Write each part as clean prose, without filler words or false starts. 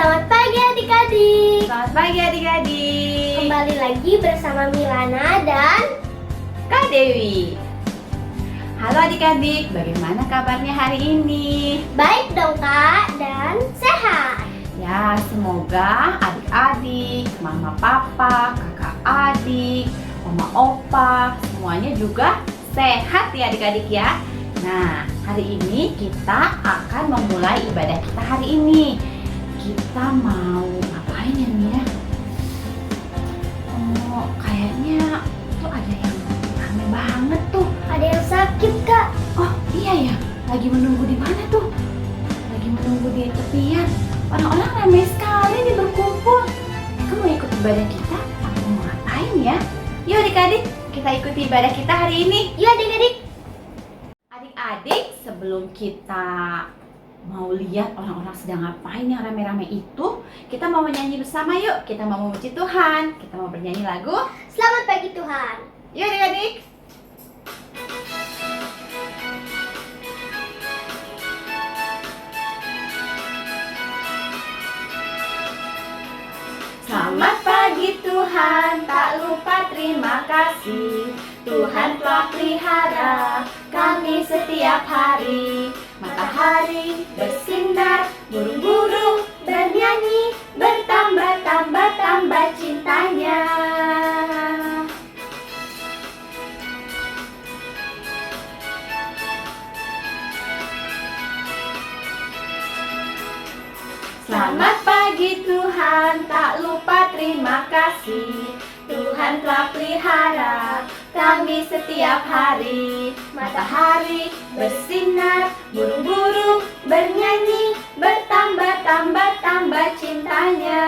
Selamat pagi adik-adik. Selamat pagi adik-adik. Kembali lagi bersama Milana dan Kak Dewi. Halo adik-adik, bagaimana kabarnya hari ini? baik dong Kak dan sehat. Ya, semoga adik-adik, mama papa, kakak adik, oma opa, semuanya juga sehat ya adik-adik ya. Nah, hari ini kita akan memulai ibadah kita hari ini. Kita mau ngapain ya Mia? Oh, kayaknya tuh ada yang rame banget tuh. Ada yang sakit Kak. Oh iya ya, lagi menunggu di mana tuh? Lagi menunggu di tepian. Orang-orang ramai sekali nih berkumpul. Mereka mau ikut ibadah kita atau mau ngapain ya? Yuk adik-adik, kita ikuti ibadah kita hari ini. Yuk adik-adik. Adik-adik, sebelum kita mau lihat orang-orang sedang ngapain yang rame-rame itu, kita mau menyanyi bersama yuk. Kita mau memuji Tuhan. Kita mau bernyanyi lagu Selamat pagi Tuhan. yuk adik-adik. Selamat pagi Tuhan, tak lupa terima kasih. Tuhan telah pelihara kami setiap hari. Matahari bersinar, burung-burung bernyanyi, bertambah-tambah-tambah cintanya. Selamat pagi Tuhan, tak lupa terima kasih. Tuhan telah pelihara kami setiap hari. Matahari bersinar, burung-burung bernyanyi, bertambah-tambah-tambah cintanya.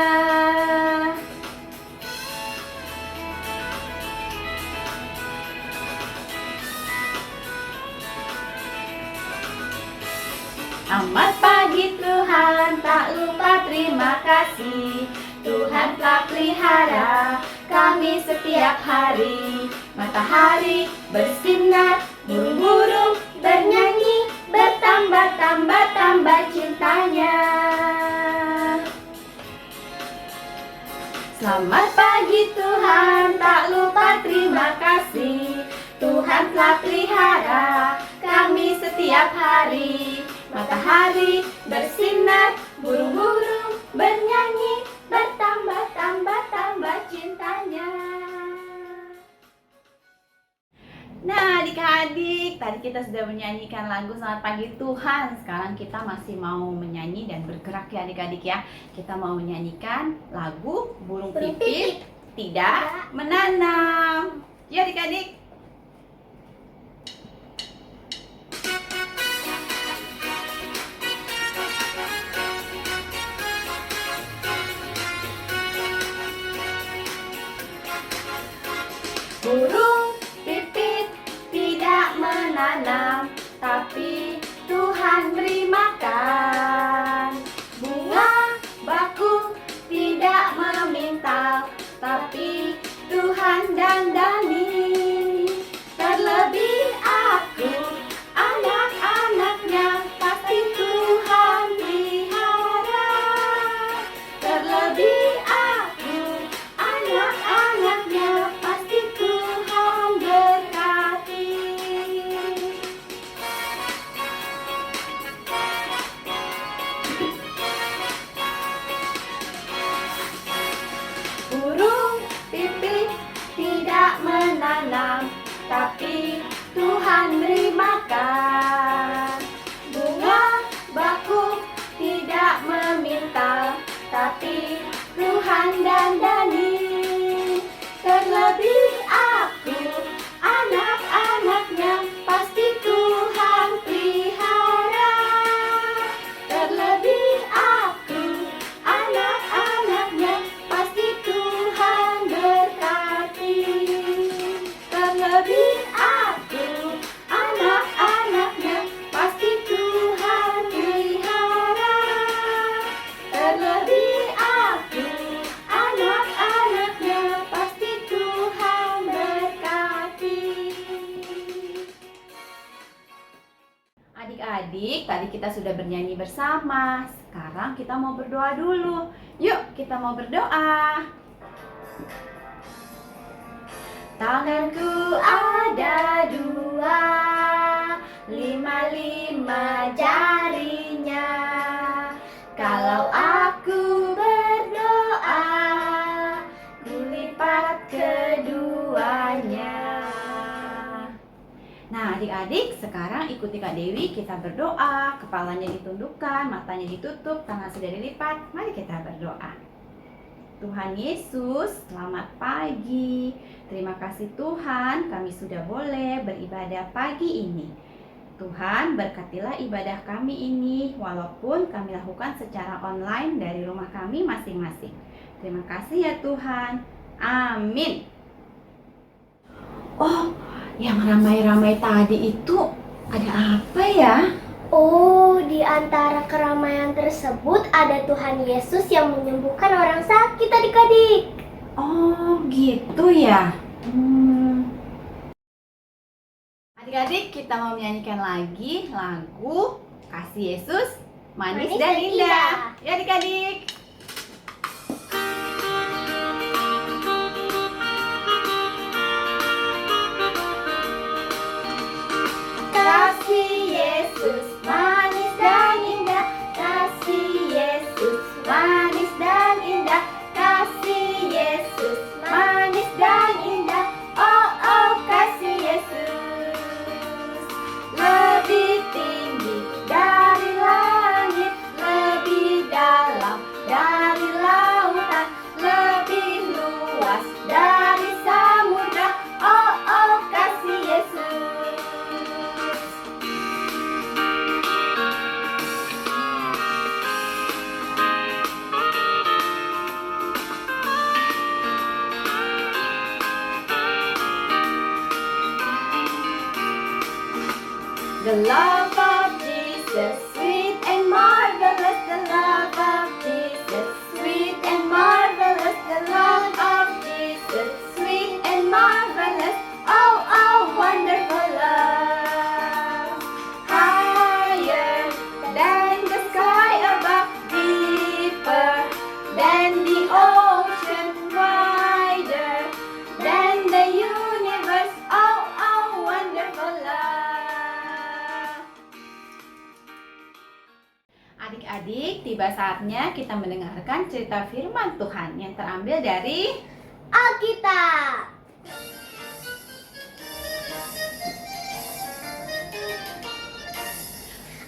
Selamat pagi Tuhan, tak lupa terima kasih. Tuhan telah pelihara kami setiap hari. Matahari bersinar, burung-burung bernyanyi, bertambah-tambah-tambah cintanya. Selamat pagi Tuhan, tak lupa terima kasih. Tuhan telah pelihara kami setiap hari. Matahari bersinar, burung-burung bernyanyi, bertambah-tambah-tambah cintanya. Nah adik-adik, tadi kita sudah menyanyikan lagu Selamat Pagi Tuhan. Sekarang kita masih mau menyanyi dan bergerak ya adik-adik ya. Kita mau menyanyikan lagu Burung Pipit Tidak Menanam. Ya adik-adik. Burung pipit tidak menanam, tapi Tuhan beri makan. Bunga bakung tidak meminta, tapi Tuhan dandani. Terlebih aku, anak-anaknya, pasti Tuhan pelihara. Terlebih aku, anak-anaknya, pasti Tuhan berkati. Burung pipit tidak menanam, tapi Tuhan beri makan. Bunga bakung tidak meminta, tapi Tuhan dandani. Terlebih aku, anak-anaknya, pasti Tuhan pelihara. Terlebih aku, anak-anaknya, pasti Tuhan berkati. Terlebih aku, anak-anaknya, pasti Tuhan pelihara. Terlebih aku, anak-anaknya, pasti Tuhan berkati. Adik-adik, tadi kita sudah bernyanyi bersama. sekarang kita mau berdoa dulu. Yuk, kita mau berdoa. Tanganku ada dua, lima jarinya. Kalau aku berdoa, kulipat keduanya. Nah, adik-adik, sekarang ikuti Kak Dewi, kita berdoa. Kepalanya ditundukkan, matanya ditutup, tangan sudah dilipat. Mari kita berdoa. Tuhan Yesus, selamat pagi. Terima kasih Tuhan, kami sudah boleh beribadah pagi ini. Tuhan, berkatilah ibadah kami ini, walaupun kami lakukan secara online dari rumah kami masing-masing. Terima kasih ya Tuhan. Amin. Oh, yang ramai-ramai tadi itu ada apa ya? Oh, di antara keramaian tersebut ada Tuhan Yesus yang menyembuhkan orang sakit adik-adik. Oh, gitu ya. Adik-adik, kita mau menyanyikan lagi lagu Kasih Yesus Manis dan Indah. Ya adik-adik. Kasih Yesus manis dan indah, kasih Yesus manis dan indah, kasih Yesus manis dan indah. Oh oh, kasih Yesus lebih tinggi dari langit, lebih dalam dari lautan, lebih luas dari samudra. Oh oh, kasih Yesus. The love of Jesus, sweet and marvelous. The love of Jesus, sweet and marvelous. The love of Jesus, sweet and marvelous. Oh, oh, wonderful love. Higher than the sky above, deeper than the ocean, wider than the universe. Oh, oh, wonderful love. Adik-adik, tiba saatnya kita mendengarkan cerita firman Tuhan yang terambil dari Alkitab.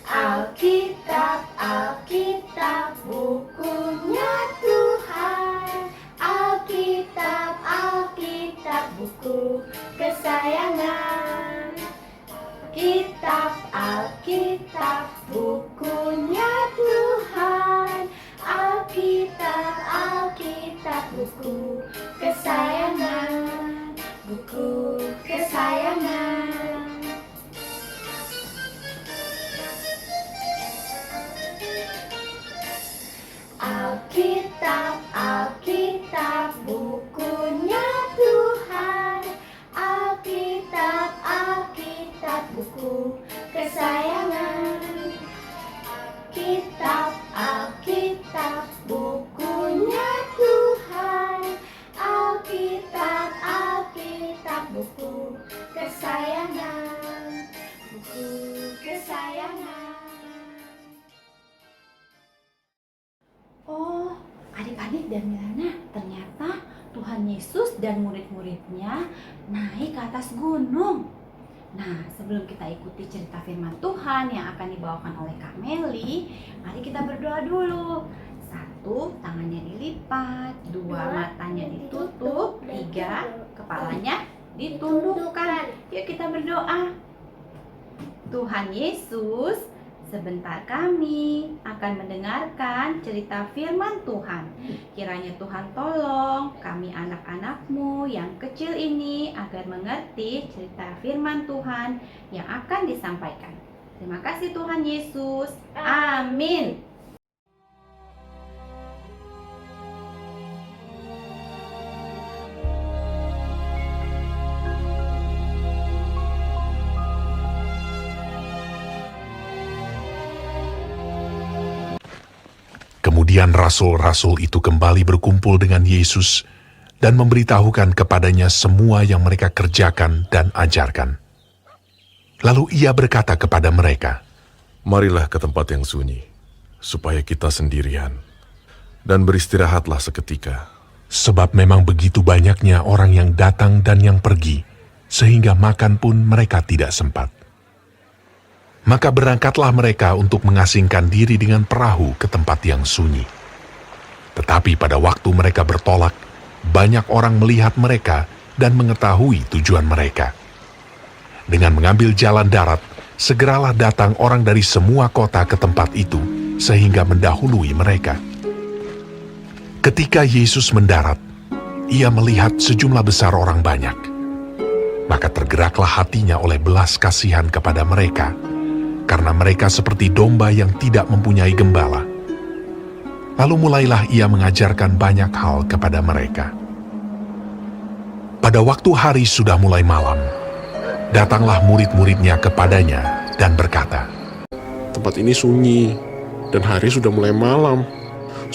Alkitab, Alkitab, bukunya Tuhan. Alkitab, Alkitab, buku kesayangan. Kitab, Alkitab, bukunya Tuhan. Alkitab, Alkitab, buku kesayangan. Buku kesayangan. Alkitab, Alkitab, bukunya Tuhan. Alkitab, Alkitab, buku kesayangan. Alkitab, Alkitab, bukunya Tuhan. Alkitab, Alkitab, buku kesayangan. Buku kesayangan. Oh, adik-adik dan Milana, ternyata Tuhan Yesus dan murid-muridnya naik ke atas gunung. Nah, sebelum kita ikuti cerita firman Tuhan yang akan dibawakan oleh Kak Meli, mari kita berdoa dulu. 1, tangannya dilipat. 2, matanya ditutup. 3, kepalanya ditundukkan. Yuk kita berdoa. Tuhan Yesus, sebentar kami akan mendengarkan cerita firman Tuhan. Kiranya Tuhan tolong kami anak-anak-Mu yang kecil ini agar mengerti cerita firman Tuhan yang akan disampaikan. Terima kasih Tuhan Yesus. Amin. Kemudian rasul-rasul itu kembali berkumpul dengan Yesus dan memberitahukan kepadanya semua yang mereka kerjakan dan ajarkan. Lalu ia berkata kepada mereka, "Marilah ke tempat yang sunyi, supaya kita sendirian, dan beristirahatlah seketika." sebab memang begitu banyaknya orang yang datang dan yang pergi, sehingga makan pun mereka tidak sempat. Maka berangkatlah mereka untuk mengasingkan diri dengan perahu ke tempat yang sunyi. Tetapi pada waktu mereka bertolak, banyak orang melihat mereka dan mengetahui tujuan mereka. Dengan mengambil jalan darat, segeralah datang orang dari semua kota ke tempat itu, sehingga mendahului mereka. Ketika Yesus mendarat, ia melihat sejumlah besar orang banyak. Maka tergeraklah hatinya oleh belas kasihan kepada mereka, karena mereka seperti domba yang tidak mempunyai gembala. Lalu mulailah ia mengajarkan banyak hal kepada mereka. Pada waktu hari sudah mulai malam, datanglah murid-muridnya kepadanya dan berkata, "Tempat ini sunyi, dan hari sudah mulai malam.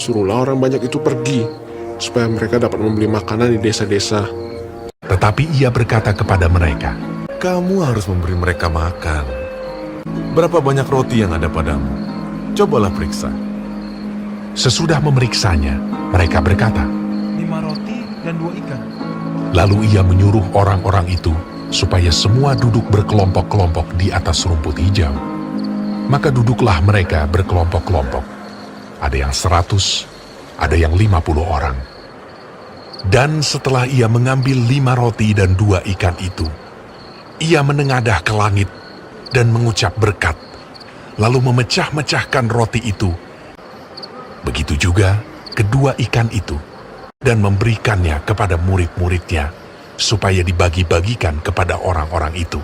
Suruhlah orang banyak itu pergi, supaya mereka dapat membeli makanan di desa-desa." Tetapi ia berkata kepada mereka, Kamu harus memberi mereka makan. Berapa banyak roti yang ada padamu? Cobalah periksa. sesudah memeriksanya, mereka berkata, 5 roti dan 2 ikan. lalu ia menyuruh orang-orang itu supaya semua duduk berkelompok-kelompok di atas rumput hijau. Maka duduklah mereka berkelompok-kelompok. Ada yang 100, ada yang 50 orang. Dan setelah ia mengambil 5 roti dan 2 ikan itu, ia menengadah ke langit dan mengucap berkat, lalu memecah-mecahkan roti itu. Begitu juga kedua ikan itu, dan memberikannya kepada murid-muridnya, supaya dibagi-bagikan kepada orang-orang itu.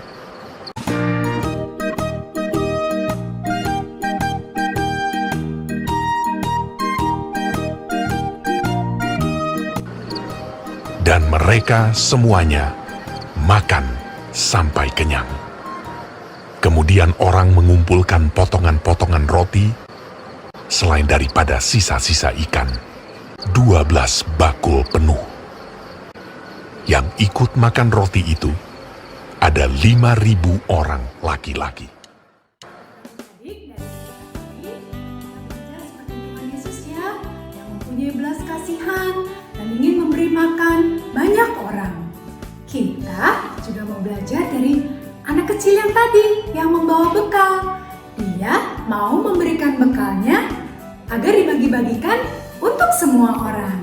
Dan mereka semuanya makan sampai kenyang. Kemudian orang mengumpulkan potongan-potongan roti, selain daripada sisa-sisa ikan, 12 bakul penuh. Yang ikut makan roti itu ada 5.000 orang laki-laki. Adik dari belajar seperti Tuhan Yesus ya, yang mempunyai belas kasihan dan ingin memberi makan banyak orang. Kita juga mau belajar dari anak kecil yang tadi yang membawa bekal. Dia mau memberikan bekalnya agar dibagi-bagikan untuk semua orang.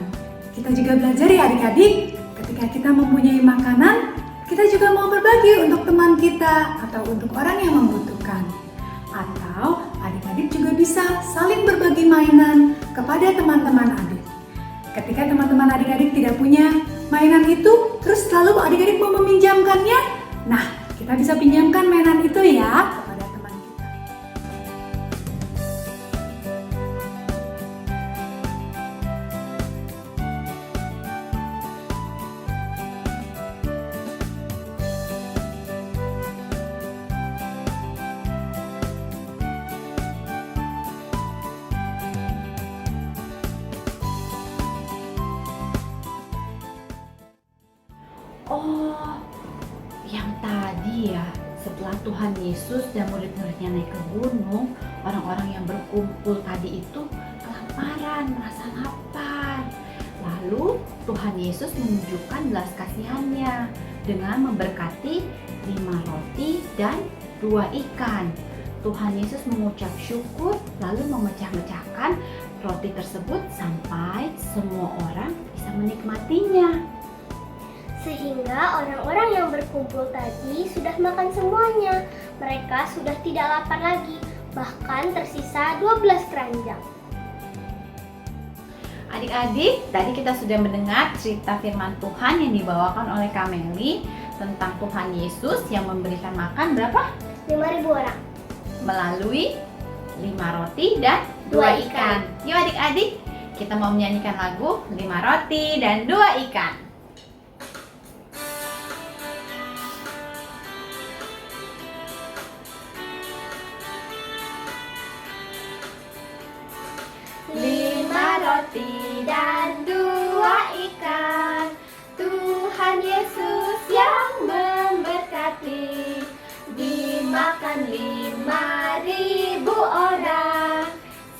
Kita juga belajar ya adik-adik, ketika kita mempunyai makanan, kita juga mau berbagi untuk teman kita atau untuk orang yang membutuhkan. Atau adik-adik juga bisa saling berbagi mainan kepada teman-teman adik. Ketika teman-teman adik-adik tidak punya mainan itu, terus lalu adik-adik mau meminjamkannya, nah kita bisa pinjamkan mainan itu ya kepada teman kita. Oh, yang tadi ya, setelah Tuhan Yesus dan murid-muridnya naik ke gunung, orang-orang yang berkumpul tadi itu kelaparan, merasa lapar. Lalu Tuhan Yesus menunjukkan belas kasihannya dengan memberkati 5 roti dan 2 ikan. Tuhan Yesus mengucap syukur lalu memecah-mecahkan roti tersebut sampai semua orang bisa menikmatinya. Sehingga orang-orang yang berkumpul tadi sudah makan semuanya. Mereka sudah tidak lapar lagi, bahkan tersisa 12 keranjang. Adik-adik, tadi kita sudah mendengar cerita firman Tuhan yang dibawakan oleh Kak Meli tentang Tuhan Yesus yang memberikan makan berapa? 5.000 orang. Melalui 5 roti dan 2 ikan. Yuk adik-adik, kita mau menyanyikan lagu 5 roti dan 2 ikan. Lima roti dan 2 ikan. Tuhan Yesus yang memberkati, dimakan 5.000 orang,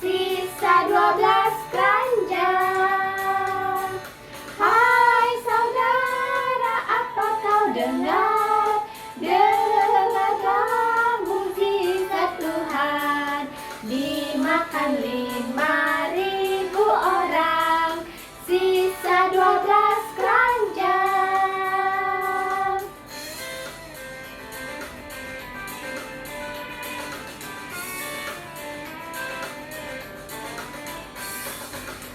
sisa 12 keranjang. Hai saudara, apa kau dengar? Dengarlah mukjizat Tuhan, dimakan 5.000 orang, sisa 12 keranjang.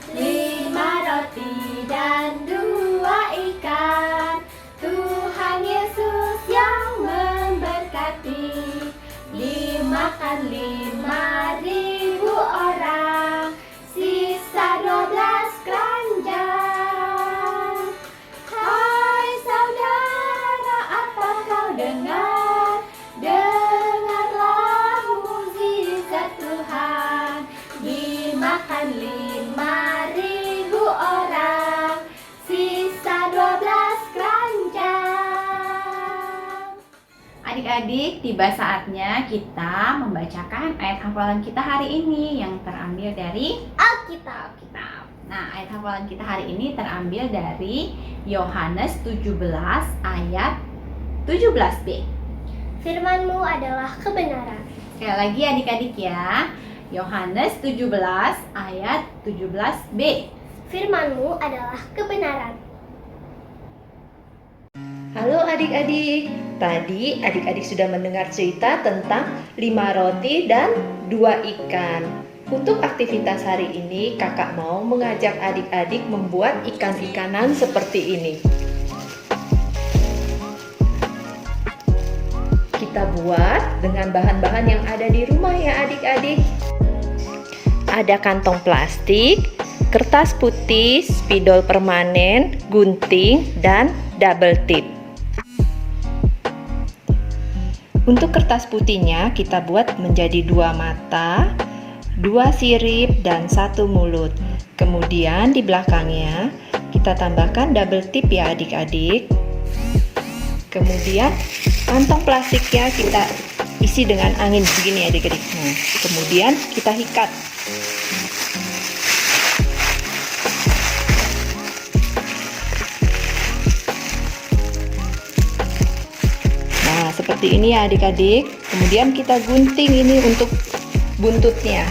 Lima roti dan 2 ikan, Tuhan Yesus yang memberkati, dimakan 5.000 orang, sisa 12 keranjang. Hai saudara, apa kau dengar? Dengarlah mukjizat Tuhan, dimakan 5.000 orang, sisa 12 keranjang. Adik-adik, tiba saatnya kita membacakan ayat hafalan kita hari ini yang terambil dari Alkitab. Nah, ayat hafalan kita hari ini terambil dari Yohanes 17 ayat 17b. Firman-Mu adalah kebenaran. Sekali lagi adik-adik ya. Yohanes 17 ayat 17b. Firman-Mu adalah kebenaran. Halo adik-adik, tadi adik-adik sudah mendengar cerita tentang 5 roti dan 2 ikan. Untuk aktivitas hari ini, kakak mau mengajak adik-adik membuat ikan-ikanan seperti ini. Kita buat dengan bahan-bahan yang ada di rumah ya adik-adik. Ada kantong plastik, kertas putih, spidol permanen, gunting, dan double tip. Untuk kertas putihnya kita buat menjadi 2 mata, 2 sirip, dan 1 mulut. Kemudian di belakangnya kita tambahkan double tip ya adik-adik. Kemudian kantong plastiknya kita isi dengan angin begini adik-adik. Nah, kemudian kita ikat. Nah, seperti ini ya adik-adik. Kemudian kita gunting ini untuk buntutnya.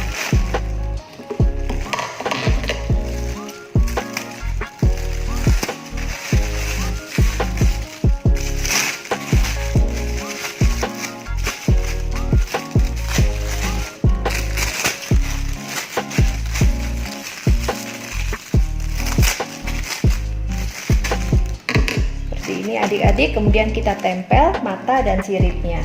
Seperti ini adik-adik, kemudian kita tempel mata dan siripnya.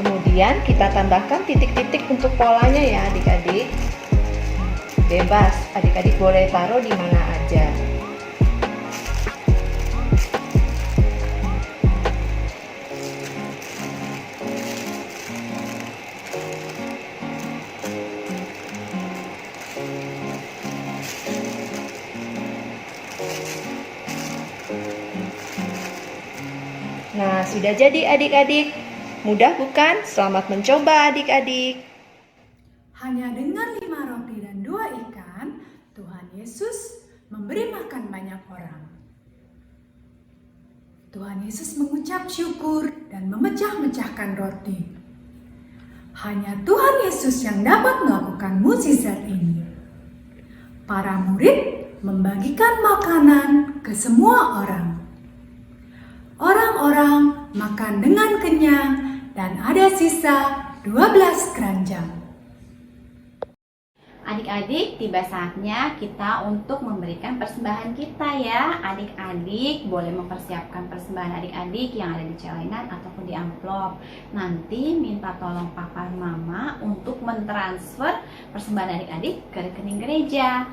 Kemudian kita tambahkan titik-titik untuk polanya ya adik-adik. Bebas, adik-adik boleh taruh di mana aja. Nah, sudah jadi adik-adik. Mudah bukan? Selamat mencoba adik-adik. Hanya dengan 5 roti dan 2 ikan, Tuhan Yesus memberi makan banyak orang. Tuhan Yesus mengucap syukur dan memecah-mecahkan roti. Hanya Tuhan Yesus yang dapat melakukan mukjizat ini. Para murid membagikan makanan ke semua orang. Orang-orang makan dengan kenyang dan ada sisa 12 keranjang. Adik-adik, tiba saatnya kita untuk memberikan persembahan kita ya. Adik-adik boleh mempersiapkan persembahan adik-adik yang ada di celengan ataupun di amplop. Nanti minta tolong papa mama untuk mentransfer persembahan adik-adik ke rekening gereja.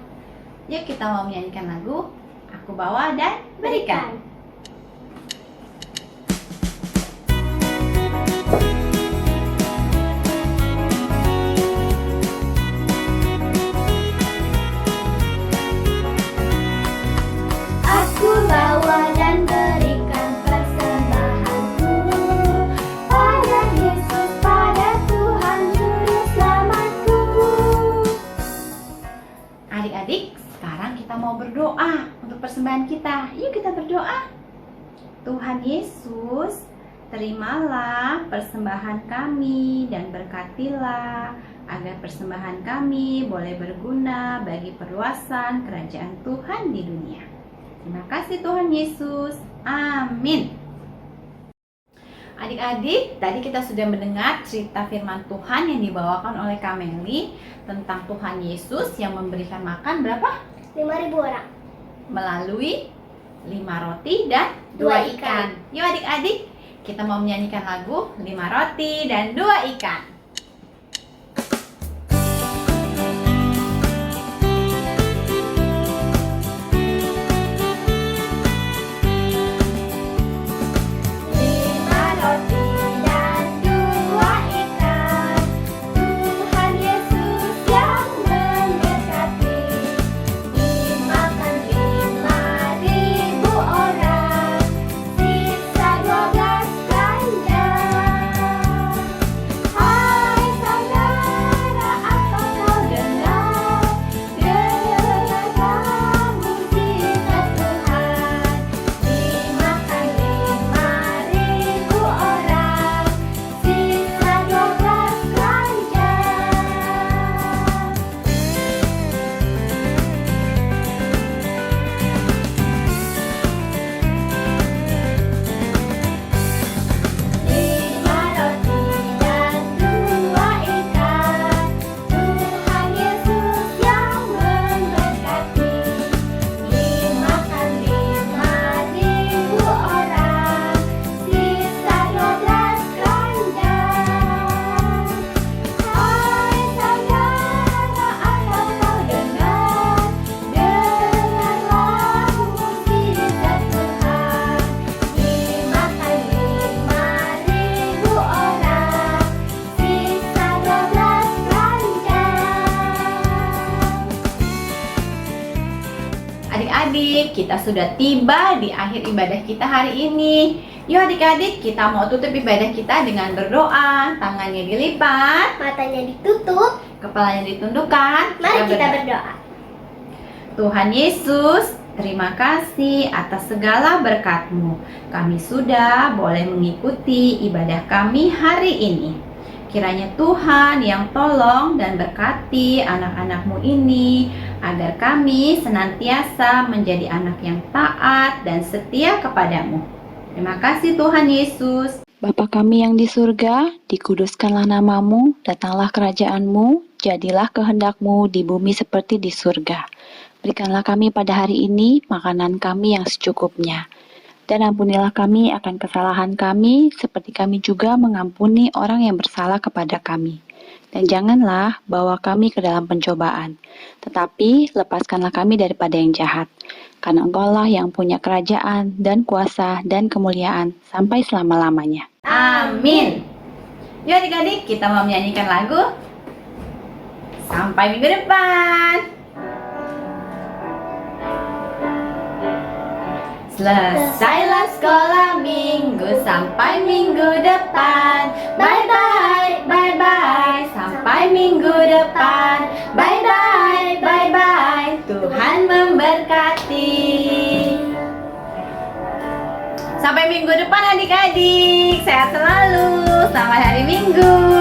Yuk kita mau menyanyikan lagu Aku Bawa dan Berikan. Aku bawa dan berikan persembahanku pada Yesus, pada Tuhan Juru Selamatku. Adik-adik, sekarang kita mau berdoa untuk persembahan kita. Yuk kita berdoa. Tuhan Yesus, terimalah persembahan kami dan berkatilah agar persembahan kami boleh berguna bagi perluasan kerajaan Tuhan di dunia. Terima kasih Tuhan Yesus. Amin. Adik-adik, tadi kita sudah mendengar cerita firman Tuhan yang dibawakan oleh Kak Meli tentang Tuhan Yesus yang memberikan makan berapa? 5.000 orang. Melalui 5 roti dan 2 ikan. Yuk adik-adik, kita mau menyanyikan lagu 5 roti dan 2 ikan. Adik-adik, kita sudah tiba di akhir ibadah kita hari ini. Yuk adik-adik, kita mau tutup ibadah kita dengan berdoa. Tangannya dilipat, Matanya ditutup. kepalanya ditundukkan. Mari kita berdoa. Tuhan Yesus, terima kasih atas segala berkat-Mu. Kami sudah boleh mengikuti ibadah kami hari ini. Kiranya Tuhan yang tolong dan berkati anak-anak-Mu ini, agar kami senantiasa menjadi anak yang taat dan setia kepadamu. Terima kasih Tuhan Yesus. Bapa kami yang di surga, dikuduskanlah namamu, datanglah kerajaanmu, jadilah kehendakmu di bumi seperti di surga. Berikanlah kami pada hari ini makanan kami yang secukupnya. Dan ampunilah kami akan kesalahan kami, seperti kami juga mengampuni orang yang bersalah kepada kami. Dan janganlah bawa kami ke dalam pencobaan, tetapi lepaskanlah kami daripada yang jahat. Karena Engkaulah yang punya kerajaan dan kuasa dan kemuliaan sampai selama-lamanya. Amin. Yuk adik-adik, kita mau menyanyikan lagu. Sampai minggu depan. Selesailah sekolah minggu sampai minggu depan. Bye bye, bye bye, sampai minggu depan. Bye bye, bye bye, Tuhan memberkati. Sampai minggu depan adik-adik. Sehat selalu. Selamat hari Minggu.